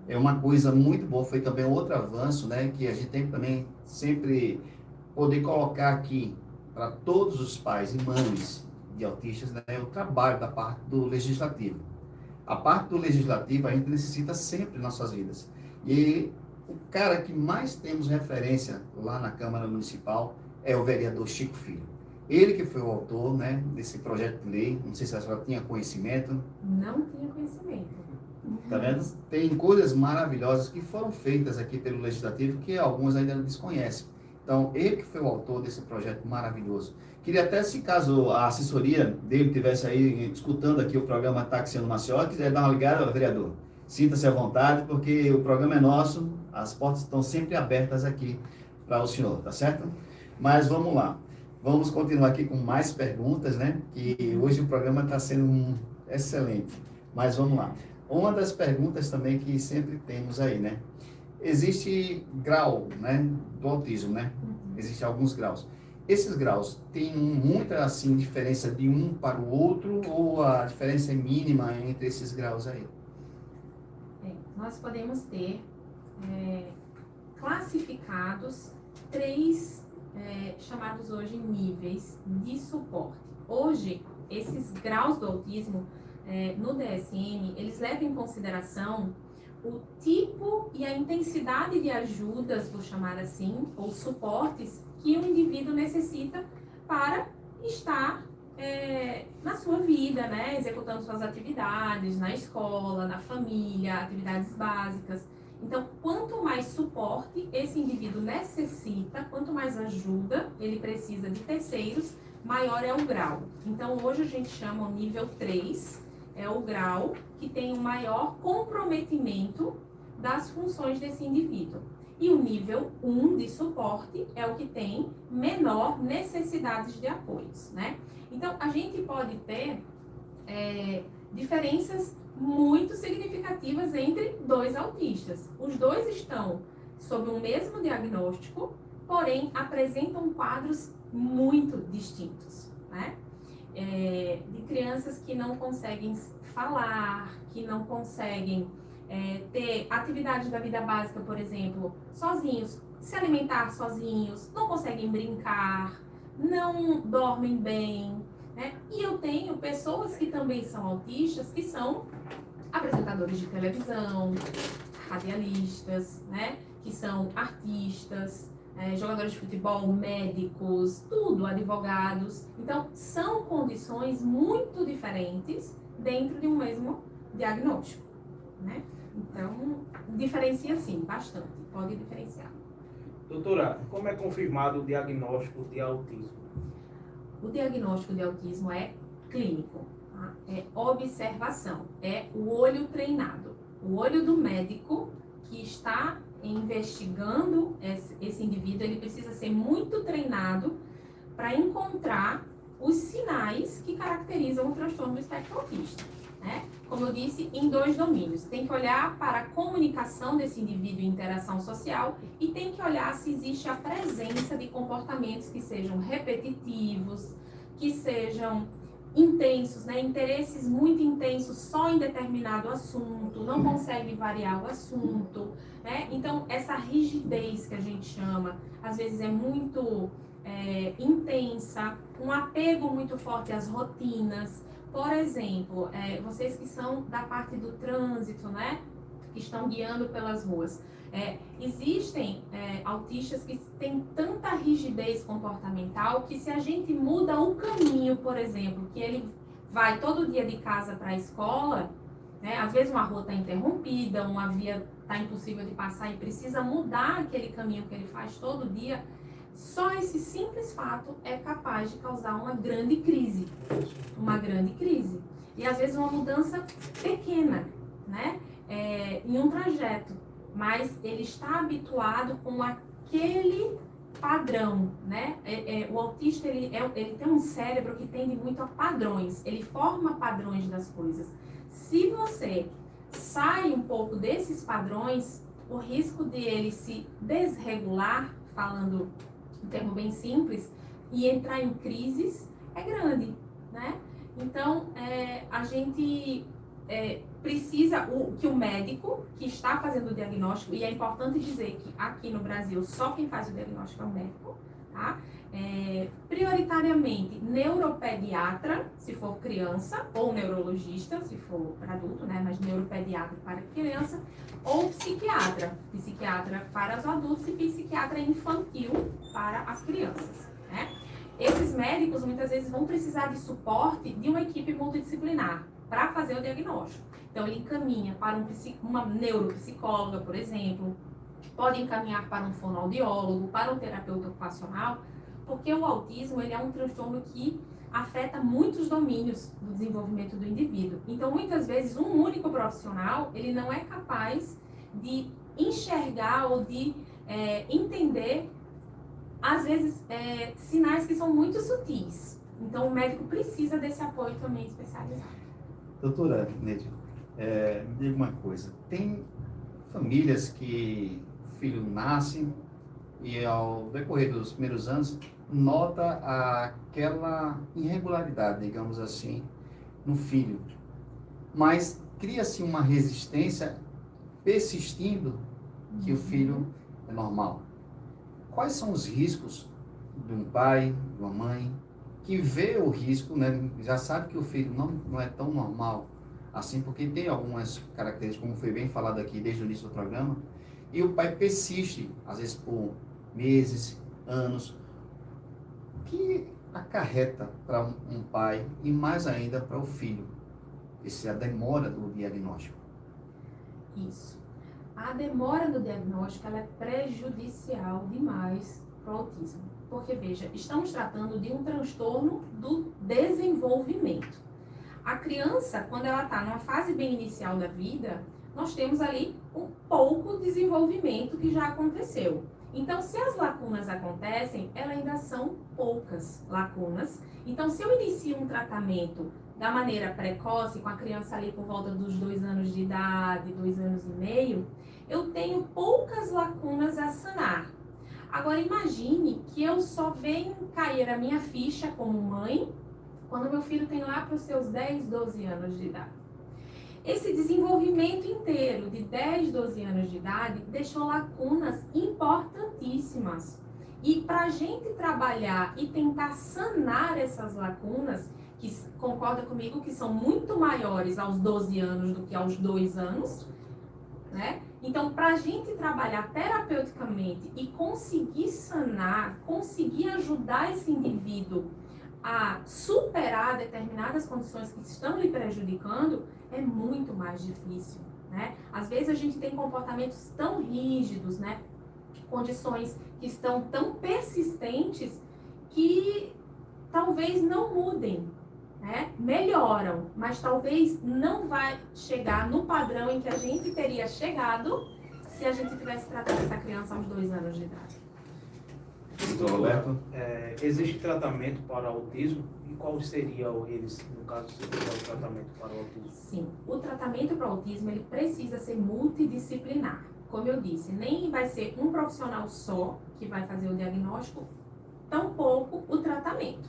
É uma coisa muito boa, foi também outro avanço, né, que a gente tem que também sempre poder colocar aqui para todos os pais e mães de autistas, né, o trabalho da parte do legislativo. A parte do legislativo a gente necessita sempre nas nossas vidas. E o cara que mais temos referência lá na Câmara Municipal é o vereador Chico Filho. Ele que foi o autor, né, desse projeto de lei. Não sei se a senhora tinha conhecimento. Não tinha conhecimento. Tá vendo? Tem coisas maravilhosas que foram feitas aqui pelo legislativo que alguns ainda não desconhecem. Então, ele que foi o autor desse projeto maravilhoso. Queria até, se caso a assessoria dele estivesse aí escutando aqui o programa Taxiando Maceió, quiser dar uma ligada, vereador, sinta-se à vontade, porque o programa é nosso, as portas estão sempre abertas aqui para o senhor, tá certo? Mas vamos lá. Vamos continuar aqui com mais perguntas, né? Que hoje o programa está sendo excelente. Mas vamos lá. Uma das perguntas também que sempre temos aí, né? Existe grau, né, do autismo, né? Existem alguns graus. Esses graus têm muita, assim, diferença de um para o outro ou a diferença é mínima entre esses graus aí? Nós podemos ter classificados 3 chamados hoje níveis de suporte. Hoje, esses graus do autismo no DSM, eles levam em consideração o tipo e a intensidade de ajudas, vou chamar assim, ou suportes que o indivíduo necessita para estar na sua vida, né? Executando suas atividades na escola, na família, atividades básicas. Então, quanto mais suporte esse indivíduo necessita, quanto mais ajuda ele precisa de terceiros, maior é o grau. Então, hoje a gente chama o nível 3, é o grau que tem o maior comprometimento das funções desse indivíduo. E o nível 1 de suporte é o que tem menor necessidades de apoios, né? Então, a gente pode ter diferenças muito significativas entre 2 autistas. Os 2 estão sob o mesmo diagnóstico, porém apresentam quadros muito distintos, né? De crianças que não conseguem falar, que não conseguem ter atividades da vida básica, por exemplo, sozinhos, se alimentar sozinhos, não conseguem brincar, não dormem bem, né? E eu tenho pessoas que também são autistas, que são apresentadores de televisão, radialistas, né? Que são artistas, jogadores de futebol, médicos, tudo, advogados. Então, são condições muito diferentes dentro de um mesmo diagnóstico, né? Então, diferencia sim, bastante, pode diferenciar. Doutora, como é confirmado o diagnóstico de autismo? O diagnóstico de autismo é clínico, tá? É observação, é o olho treinado. O olho do médico que está investigando esse indivíduo, ele precisa ser muito treinado para encontrar os sinais que caracterizam o transtorno do espectro autista, né? Como eu disse, em 2 domínios. Tem que olhar para a comunicação desse indivíduo e interação social e tem que olhar se existe a presença de comportamentos que sejam repetitivos, que sejam intensos, né? Interesses muito intensos só em determinado assunto, não consegue variar o assunto, né? Então, essa rigidez que a gente chama, às vezes é muito intensa, um apego muito forte às rotinas. Por exemplo, vocês que são da parte do trânsito, né? Que estão guiando pelas ruas. Existem autistas que têm tanta rigidez comportamental que se a gente muda o caminho, por exemplo, que ele vai todo dia de casa para a escola, né, às vezes uma rua está interrompida, uma via está impossível de passar e precisa mudar aquele caminho que ele faz todo dia, só esse simples fato é capaz de causar uma grande crise. Uma grande crise. E às vezes uma mudança pequena, né? Em um trajeto, mas ele está habituado com aquele padrão, né? O autista ele tem um cérebro que tende muito a padrões, ele forma padrões das coisas. Se você sai um pouco desses padrões, o risco de ele se desregular, falando um termo bem simples, e entrar em crises é grande, né? Então, a gente precisa que o médico que está fazendo o diagnóstico, e é importante dizer que aqui no Brasil só quem faz o diagnóstico é o médico, tá? Prioritariamente neuropediatra, se for criança, ou neurologista, se for para adulto, né? Mas neuropediatra para criança, ou psiquiatra para os adultos e psiquiatra infantil para as crianças, né? Esses médicos muitas vezes vão precisar de suporte de uma equipe multidisciplinar para fazer o diagnóstico. Então, ele encaminha para uma neuropsicóloga, por exemplo, pode encaminhar para um fonoaudiólogo, para um terapeuta ocupacional, porque o autismo ele é um transtorno que afeta muitos domínios do desenvolvimento do indivíduo. Então, muitas vezes, um único profissional, ele não é capaz de enxergar ou de entender, às vezes, sinais que são muito sutis. Então, o médico precisa desse apoio também especializado. Doutora Neide, me diga uma coisa. Tem famílias que o filho nasce e ao decorrer dos primeiros anos nota aquela irregularidade, digamos assim, no filho. Mas cria-se uma resistência persistindo que o filho é normal. Quais são os riscos de um pai, de uma mãe, que vê o risco, né, já sabe que o filho não é tão normal assim, porque tem algumas características, como foi bem falado aqui desde o início do programa, e o pai persiste, às vezes por meses, anos, que acarreta para um pai e mais ainda para o filho, a demora do diagnóstico. Isso. A demora do diagnóstico ela é prejudicial demais para o autismo. Porque, veja, estamos tratando de um transtorno do desenvolvimento. A criança, quando ela está numa fase bem inicial da vida, nós temos ali um pouco desenvolvimento que já aconteceu. Então, se as lacunas acontecem, elas ainda são poucas lacunas. Então, se eu inicio um tratamento da maneira precoce, com a criança ali por volta dos 2 anos de idade, 2 anos e meio, eu tenho poucas lacunas a sanar. Agora, imagine que eu só venho cair a minha ficha como mãe quando meu filho tem lá para os seus 10, 12 anos de idade. Esse desenvolvimento inteiro de 10, 12 anos de idade deixou lacunas importantíssimas. E para a gente trabalhar e tentar sanar essas lacunas, que concorda comigo que são muito maiores aos 12 anos do que aos 2 anos, né? Então, para a gente trabalhar terapeuticamente e conseguir sanar, conseguir ajudar esse indivíduo a superar determinadas condições que estão lhe prejudicando, é muito mais difícil, né? Às vezes a gente tem comportamentos tão rígidos, né? Condições que estão tão persistentes que talvez não mudem, né? Melhoram, mas talvez não vai chegar no padrão em que a gente teria chegado se a gente tivesse tratado essa criança aos 2 anos de idade. Doutor Roberto? Existe tratamento para autismo? E qual seria eles, no caso, seria o tratamento para o autismo? Sim, o tratamento para o autismo ele precisa ser multidisciplinar. Como eu disse, nem vai ser um profissional só que vai fazer o diagnóstico, tampouco o tratamento.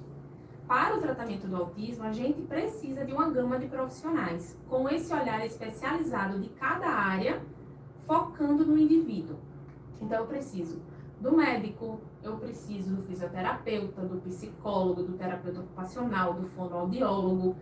para o tratamento do autismo, a gente precisa de uma gama de profissionais, com esse olhar especializado de cada área, focando no indivíduo. Então, eu preciso do médico, eu preciso do fisioterapeuta, do psicólogo, do terapeuta ocupacional, do fonoaudiólogo,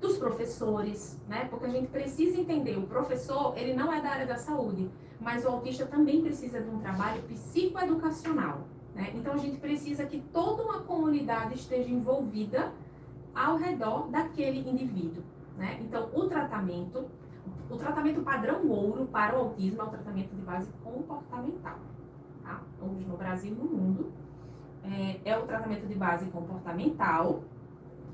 dos professores, né? Porque a gente precisa entender, o professor, ele não é da área da saúde, mas o autista também precisa de um trabalho psicoeducacional, né? Então, a gente precisa que toda uma comunidade esteja envolvida ao redor daquele indivíduo, né? Então, o tratamento padrão ouro para o autismo é o tratamento de base comportamental, tá? Hoje no Brasil e no mundo, é o tratamento de base comportamental.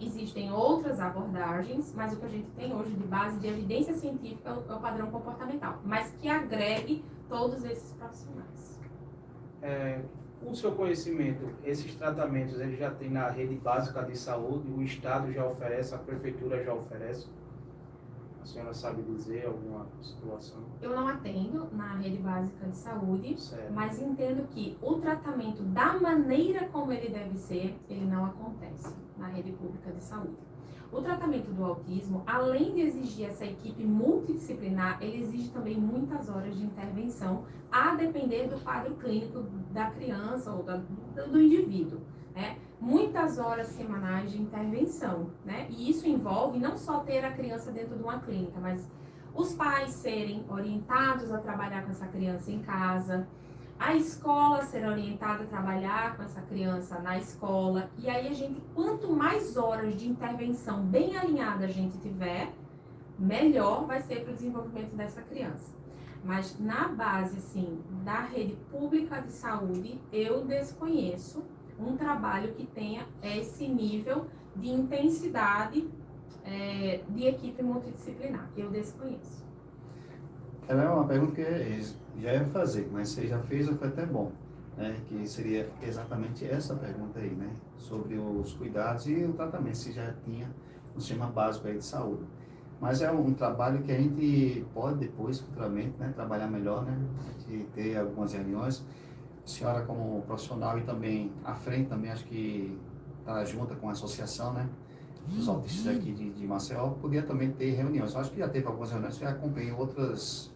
Existem outras abordagens, mas o que a gente tem hoje de base de evidência científica é o padrão comportamental, mas que agregue todos esses profissionais. Com o seu conhecimento, esses tratamentos eles já tem na rede básica de saúde, o Estado já oferece, a Prefeitura já oferece? A senhora sabe dizer alguma situação? Eu não atendo na rede básica de saúde, Certo. mas entendo que o tratamento da maneira como ele deve ser, ele não acontece na rede pública de saúde. O tratamento do autismo, além de exigir essa equipe multidisciplinar, ele exige também muitas horas de intervenção, a depender do quadro clínico da criança ou do indivíduo, né? Muitas horas semanais de intervenção, né? E isso envolve não só ter a criança dentro de uma clínica, mas os pais serem orientados a trabalhar com essa criança em casa, a escola ser orientada a trabalhar com essa criança na escola. E aí quanto mais horas de intervenção bem alinhada a gente tiver, melhor vai ser para o desenvolvimento dessa criança. Mas na base, assim, da rede pública de saúde, eu desconheço um trabalho que tenha esse nível de intensidade de equipe multidisciplinar. Eu desconheço. Ela é uma pergunta que já ia fazer, mas você já fez, foi até bom, né? Que seria exatamente essa pergunta aí, né? Sobre os cuidados e o tratamento, se já tinha um sistema básico aí de saúde. Mas é um trabalho que a gente pode depois, futuramente, né? Trabalhar melhor, né? A gente ter algumas reuniões. A senhora como profissional e também à frente, também acho que está junta com a associação, né? Os autistas aqui de Maceió, podia também ter reuniões. Eu acho que já teve algumas reuniões, já acompanhei outras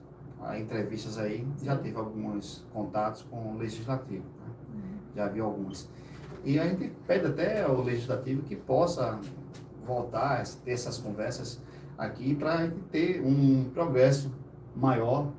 entrevistas aí, já teve alguns contatos com o Legislativo, né? Já vi algumas. E a gente pede até ao Legislativo que possa voltar a ter essas conversas aqui para a gente ter um progresso maior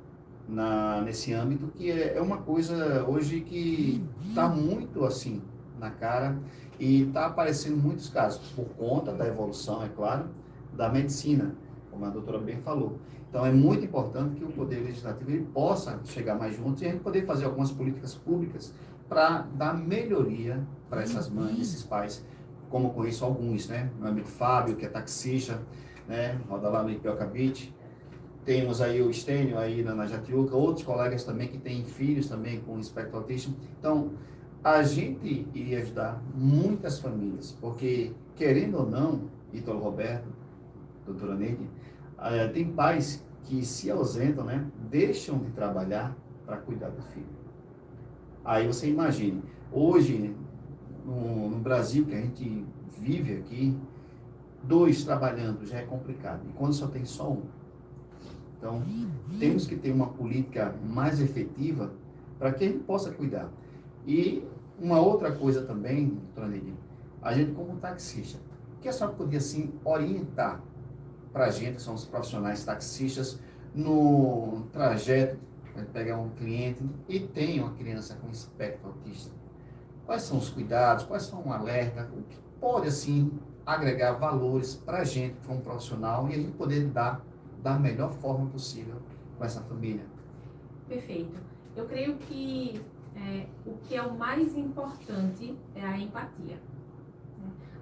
nesse âmbito, que é uma coisa hoje que está muito assim na cara e está aparecendo muitos casos, por conta da evolução, é claro, da medicina, como a doutora bem falou. Então é muito importante que o Poder Legislativo ele possa chegar mais juntos e a gente poder fazer algumas políticas públicas para dar melhoria para essas mães, esses pais, como eu conheço alguns, né? Meu amigo Fábio, que é taxista, né? Roda lá no Ipioca Beach. Temos aí o Estênio aí na Jatiuca, outros colegas também que têm filhos também com espectro autista. Então, a gente iria ajudar muitas famílias, porque, querendo ou não, Ítalo Roberto, doutora Neide, tem pais que se ausentam, né, deixam de trabalhar para cuidar do filho. Aí você imagine, hoje, no Brasil, que a gente vive aqui, 2 trabalhando já é complicado, e quando só tem só um. Então, temos que ter uma política mais efetiva para que a gente possa cuidar. E uma outra coisa também, doutora Neide, a gente como taxista, o que a senhora podia, assim, orientar para a gente, que são os profissionais taxistas, no trajeto, pegar um cliente e tem uma criança com espectro autista? Quais são os cuidados, quais são o alerta, o que pode, assim, agregar valores para a gente como profissional e a gente poder lidar da melhor forma possível com essa família? Perfeito. Eu creio que o que é o mais importante é a empatia.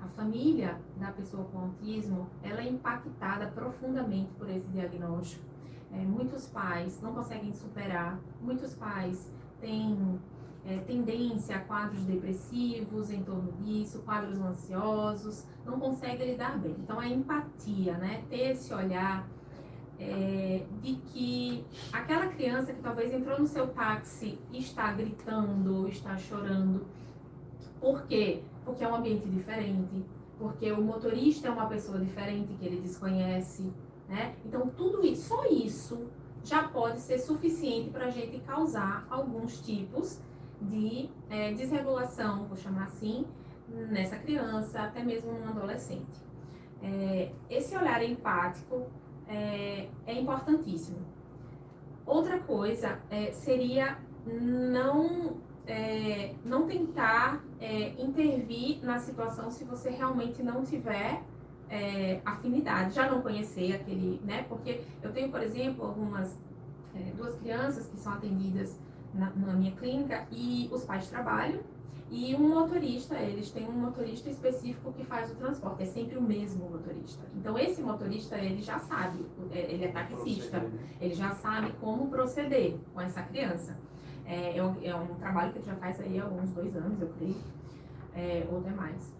A família da pessoa com autismo, ela é impactada profundamente por esse diagnóstico. Muitos pais não conseguem superar, muitos pais têm tendência a quadros depressivos em torno disso, quadros ansiosos, não conseguem lidar bem. Então, a empatia, né? Ter esse olhar de que aquela criança que talvez entrou no seu táxi e está gritando, está chorando. Por quê? Porque é um ambiente diferente, porque o motorista é uma pessoa diferente que ele desconhece, né? Então, tudo isso, só isso já pode ser suficiente para a gente causar alguns tipos de desregulação, vou chamar assim, nessa criança, até mesmo no adolescente. Esse olhar empático é importantíssimo. Outra coisa seria não tentar intervir na situação se você realmente não tiver afinidade, já não conhecer aquele, né? Porque eu tenho, por exemplo, duas crianças que são atendidas na minha clínica e os pais trabalham e um motorista, eles têm um motorista específico que faz o transporte, é sempre o mesmo motorista. Então, esse motorista, ele já sabe, ele é taxista, ele já sabe como proceder com essa criança. É um trabalho que ele já faz aí há uns 2 anos, eu creio, ou até mais.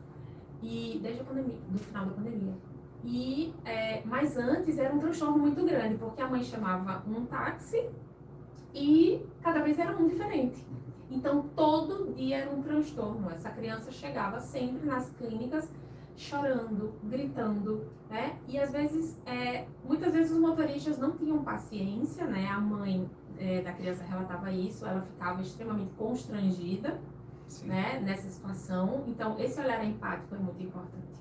E desde a pandemia, do final da pandemia. Mas antes era um transtorno muito grande, porque a mãe chamava um táxi e cada vez era um diferente. Então, todo dia era um transtorno. Essa criança chegava sempre nas clínicas chorando, gritando, né? E às vezes, muitas vezes os motoristas não tinham paciência, né? A mãe da criança relatava isso, ela ficava extremamente constrangida, né? Nessa situação. Então, esse olhar empático é muito importante,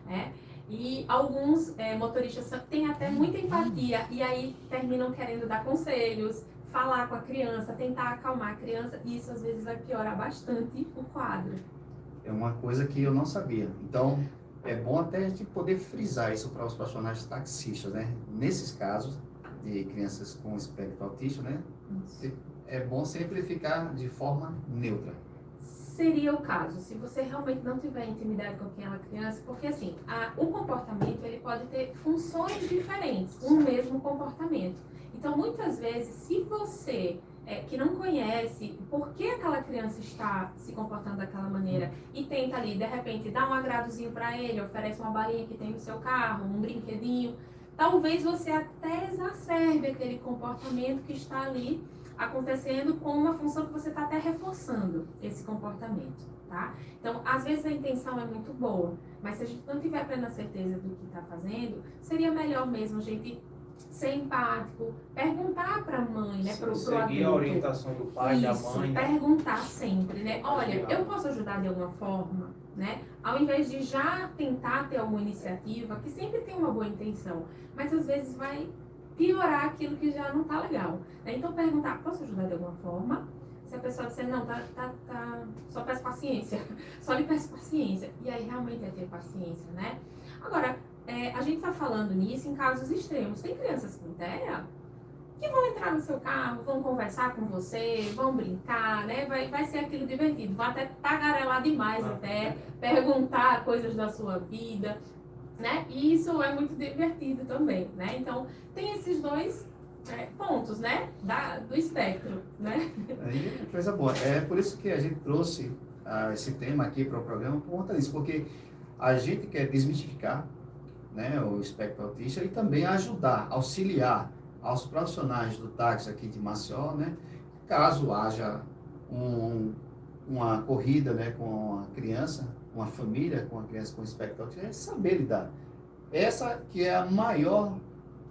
né? E alguns motoristas têm até muita empatia e aí terminam querendo dar conselhos, falar com a criança, tentar acalmar a criança, e isso às vezes vai piorar bastante o quadro. É uma coisa que eu não sabia. Então, é bom até a gente poder frisar isso para os profissionais taxistas, né? Nesses casos de crianças com espectro autista, né? Isso. É bom sempre ficar de forma neutra. Seria o caso, se você realmente não tiver intimidade com aquela criança, porque assim, o comportamento ele pode ter funções diferentes, um mesmo comportamento. Então, muitas vezes, se você que não conhece por que aquela criança está se comportando daquela maneira e tenta ali, de repente, dar um agradozinho para ele, oferece uma balinha que tem no seu carro, um brinquedinho, talvez você até exacerbe aquele comportamento que está ali acontecendo com uma função que você está até reforçando esse comportamento, tá? Então, às vezes a intenção é muito boa, mas se a gente não tiver plena certeza do que está fazendo, seria melhor mesmo a gente ser empático, perguntar para a mãe, né, pro seguir adulto. A orientação do pai, Isso, da mãe. Perguntar sempre, né? Olha, eu posso ajudar de alguma forma, né? Ao invés de já tentar ter alguma iniciativa, que sempre tem uma boa intenção, mas às vezes vai piorar aquilo que já não tá legal, né? Então perguntar, posso ajudar de alguma forma? Se a pessoa disser, não, só peço paciência, só lhe peço paciência. E aí realmente é ter paciência, né? Agora, a gente tá falando nisso em casos extremos. Tem crianças com TEA que vão entrar no seu carro, vão conversar com você, vão brincar, né? Vai ser aquilo divertido, vão até tagarelar demais até, perguntar coisas da sua vida, né? E isso é muito divertido também, né? Então, tem esses dois pontos, né? Do espectro, né? Aí, coisa boa. É por isso que a gente trouxe esse tema aqui para o programa por conta disso, porque a gente quer desmistificar, né, o espectro autista e também ajudar, auxiliar aos profissionais do táxi aqui de Maceió, né? Caso haja uma corrida, né, com a criança, uma família com a criança com espectro autista, é saber lidar. Essa que é a maior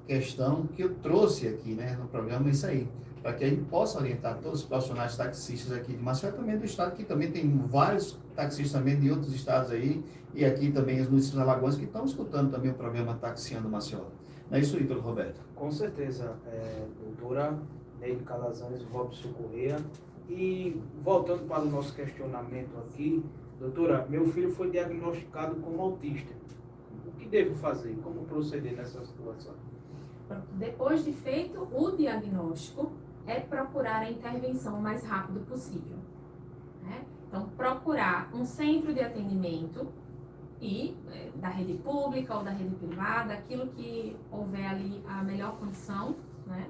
questão que eu trouxe aqui, né, no programa, isso aí, para que a gente possa orientar todos os profissionais taxistas aqui de Maceió, também do estado, que também tem vários taxistas também de outros estados aí, e aqui também os municípios alagoanos que estão escutando também o programa Taxiando Maceió. Não é isso, Ítalo Roberto? Com certeza, doutora Neide Calazans, Robson Corrêa. E voltando para o nosso questionamento aqui, doutora, meu filho foi diagnosticado como autista. O que devo fazer? Como proceder nessa situação? Depois de feito o diagnóstico, é procurar a intervenção o mais rápido possível, né? Então, procurar um centro de atendimento e da rede pública ou da rede privada, aquilo que houver ali a melhor condição, né?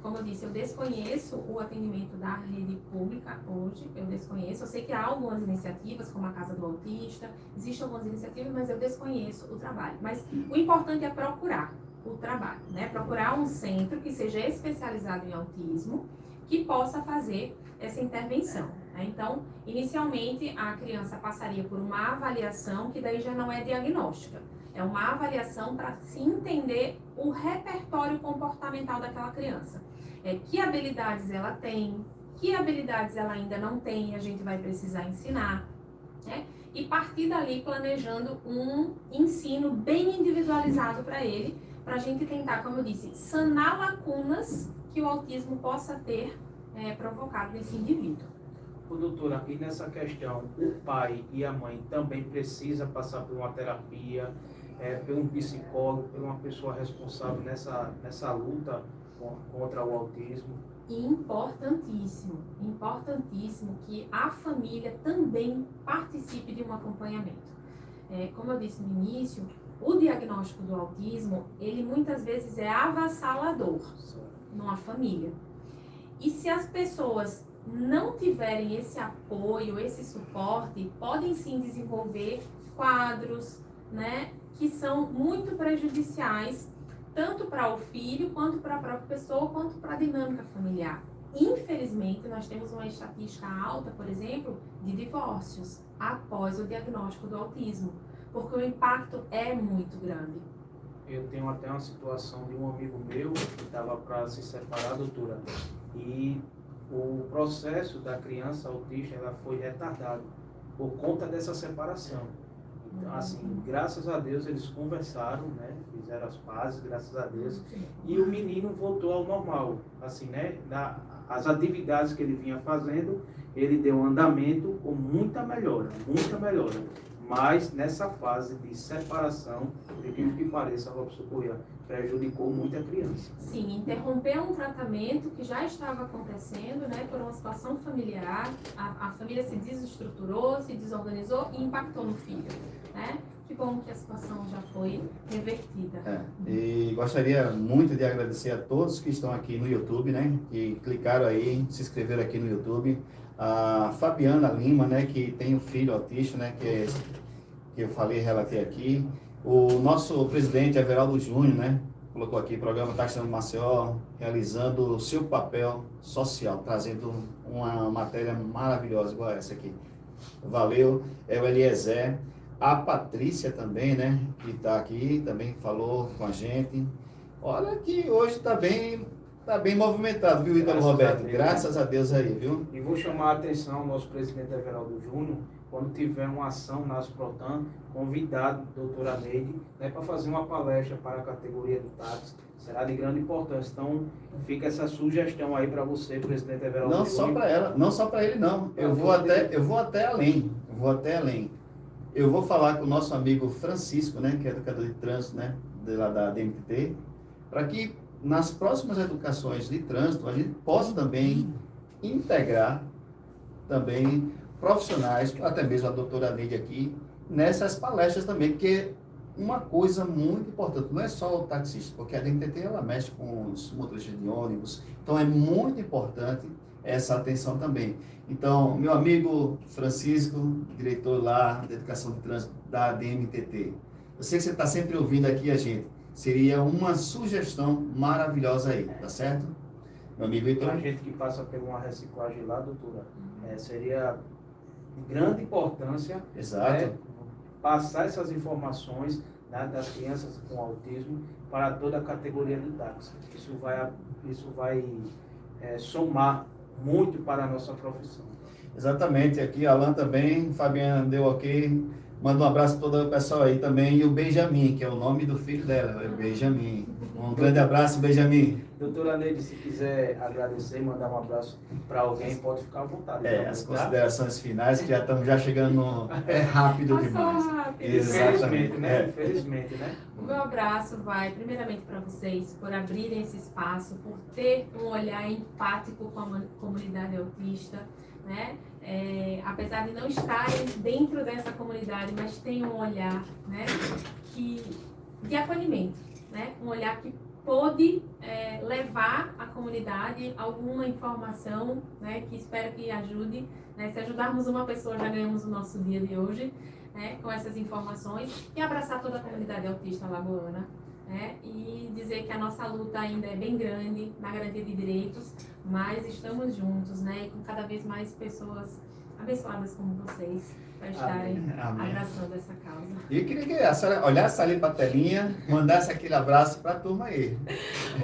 Como eu disse, eu desconheço o atendimento da rede pública hoje, eu desconheço. Eu sei que há algumas iniciativas, como a Casa do Autista, existem algumas iniciativas, mas eu desconheço o trabalho. Mas o importante é procurar o trabalho, né? Procurar um centro que seja especializado em autismo, que possa fazer essa intervenção, Então, inicialmente, a criança passaria por uma avaliação, que daí já não é diagnóstica. É uma avaliação para se entender o repertório comportamental daquela criança. Que habilidades ela tem, que habilidades ela ainda não tem, a gente vai precisar ensinar, né? E partir dali planejando um ensino bem individualizado para ele, para a gente tentar, como eu disse, sanar lacunas que o autismo possa ter provocado nesse indivíduo. Ô, doutora, e nessa questão, o pai e a mãe também precisam passar por uma terapia, por um psicólogo, por uma pessoa responsável nessa luta contra o autismo? Importantíssimo que a família também participe de um acompanhamento. Como eu disse no início, o diagnóstico do autismo, ele muitas vezes é avassalador numa família. E se as pessoas não tiverem esse apoio, esse suporte, podem sim desenvolver quadros, né, que são muito prejudiciais, tanto para o filho, quanto para a própria pessoa, quanto para a dinâmica familiar. Infelizmente, nós temos uma estatística alta, por exemplo, de divórcios após o diagnóstico do autismo, porque o impacto é muito grande. Eu tenho até uma situação de um amigo meu que estava para se separar, doutora, e o processo da criança autista ela foi retardado por conta dessa separação. Então, assim, graças a Deus eles conversaram, né? Fizeram as pazes, graças a Deus, e o menino voltou ao normal, assim, né? As atividades que ele vinha fazendo, ele deu um andamento com muita melhora, mas nessa fase de separação, por incrível que pareça, Robson Corrêa, prejudicou muito a criança. Sim, interrompeu um tratamento que já estava acontecendo, né, por uma situação familiar, a família se desestruturou, se desorganizou e impactou no filho, né? Que bom que a situação já foi revertida. E gostaria muito de agradecer a todos que estão aqui no YouTube, né, que clicaram aí, se inscreveram aqui no YouTube. A Fabiana Lima, né, que tem um filho autista, né, que eu falei, relatei aqui. O nosso presidente, Everaldo Júnior, né, colocou aqui, o programa Táxi no Maceió, realizando o seu papel social, trazendo uma matéria maravilhosa, igual essa aqui. Valeu, é o Eliezer. A Patrícia também, né, que está aqui, também falou com a gente. Olha que hoje está bem movimentado, viu, Ítalo Roberto? Graças a Deus aí, viu? E vou chamar a atenção ao nosso presidente Everaldo Júnior, quando tiver uma ação na Asprotan, convidado a doutora Neide, né, para fazer uma palestra para a categoria do táxi. Será de grande importância. Então, fica essa sugestão aí para você, presidente Everaldo Júnior. Não só para ela, não só para ele, não. Eu vou até além. Eu vou falar com o nosso amigo Francisco, né, que é educador de trânsito, né, lá da DMT, para que nas próximas educações de trânsito a gente possa também integrar também profissionais, até mesmo a doutora Neide aqui, nessas palestras também, porque uma coisa muito importante, não é só o taxista, porque a DMT ela mexe com os motoristas de ônibus, então é muito importante essa atenção também. Então, meu amigo Francisco, diretor lá da Educação de Trânsito da DMTT, eu sei que você está sempre ouvindo aqui a gente, seria uma sugestão maravilhosa aí, tá certo? Meu amigo Heitor. A gente que passa por uma reciclagem lá, doutora, seria de grande importância, exato, passar essas informações, né, das crianças com autismo para toda a categoria do táxi. Isso vai somar muito para a nossa profissão. Exatamente, aqui a Alan também, Fabiana deu ok, manda um abraço para todo o pessoal aí também, e o Benjamin, que é o nome do filho dela, é Benjamin. Um grande abraço, Benjamin. Doutora Neide, se quiser agradecer e mandar um abraço para alguém, pode ficar à vontade. As considerações finais, que já estamos chegando no... É rápido demais. Exatamente, né? Infelizmente, né? O meu abraço vai primeiramente para vocês, por abrirem esse espaço, por ter um olhar empático com a comunidade autista, né? Apesar de não estarem dentro dessa comunidade, mas tem um olhar, né, de acolhimento, né? Um olhar que pode levar à comunidade alguma informação, né, que espero que ajude, né? Se ajudarmos uma pessoa, já ganhamos o nosso dia de hoje, né, com essas informações, e abraçar toda a comunidade autista alagoana, né? E dizer que a nossa luta ainda é bem grande na garantia de direitos, mas estamos juntos, né? E com cada vez mais pessoas abençoadas como vocês para estarem Amém. abraçando essa causa. E eu queria que a senhora olhasse ali para a telinha, mandasse aquele abraço para a turma aí.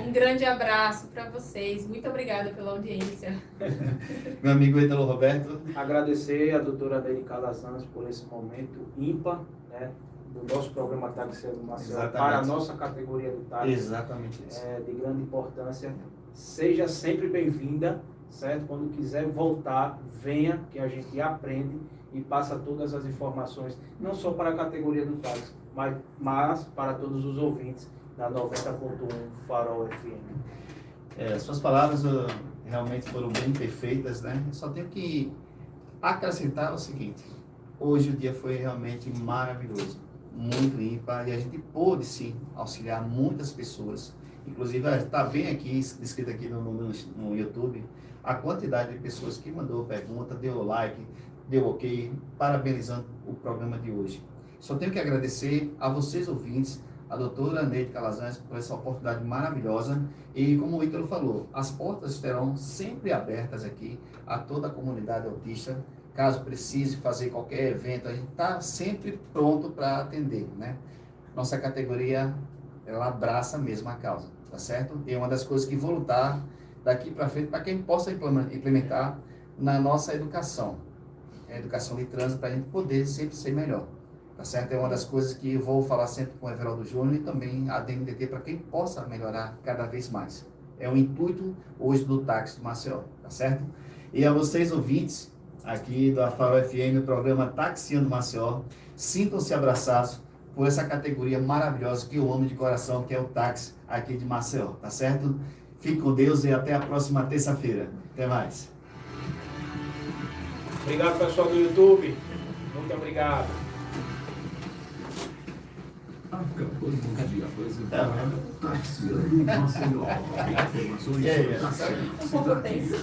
Um grande abraço para vocês. Muito obrigada pela audiência. Meu amigo Ítalo Roberto. Agradecer a doutora Neide Calazans por esse momento ímpar, né, do nosso programa Taxiano Maceió Exatamente. para a nossa categoria do táxi. Exatamente isso. É de grande importância. Seja sempre bem-vinda, certo? Quando quiser voltar, venha, que a gente aprende e passa todas as informações, não só para a categoria do táxi, mas para todos os ouvintes da 90.1 Farol FM. Suas palavras realmente foram bem perfeitas, né? Eu só tenho que acrescentar o seguinte: hoje o dia foi realmente maravilhoso, muito ímpar, e a gente pôde sim auxiliar muitas pessoas. Inclusive está bem aqui, escrito aqui no YouTube, a quantidade de pessoas que mandou pergunta, deu like, deu ok, parabenizando o programa de hoje. Só tenho que agradecer a vocês ouvintes, a doutora Neide Calazans, por essa oportunidade maravilhosa. E como o Ítalo falou, as portas estarão sempre abertas aqui a toda a comunidade autista. Caso precise fazer qualquer evento, a gente está sempre pronto para atender, né? Nossa categoria, ela abraça mesmo a causa, tá certo? E é uma das coisas que vou lutar daqui para frente para quem possa implementar na nossa educação. A educação de trânsito, para a gente poder sempre ser melhor. Tá certo? É uma das coisas que eu vou falar sempre com o Everaldo Júnior e também a DNDT para quem possa melhorar cada vez mais. É o intuito hoje do táxi do Maceió, tá certo? E a vocês ouvintes aqui do Farol FM, o programa Taxiando Maceió, sintam-se abraçados por essa categoria maravilhosa que eu amo de coração, que é o táxi aqui de Maceió, tá certo? Fique com Deus e até a próxima terça-feira. Até mais. Obrigado, pessoal do YouTube. Muito obrigado. Acabamos de apresentar Taxiando Maceió. Informações sobre taxi, Um pouco tenso.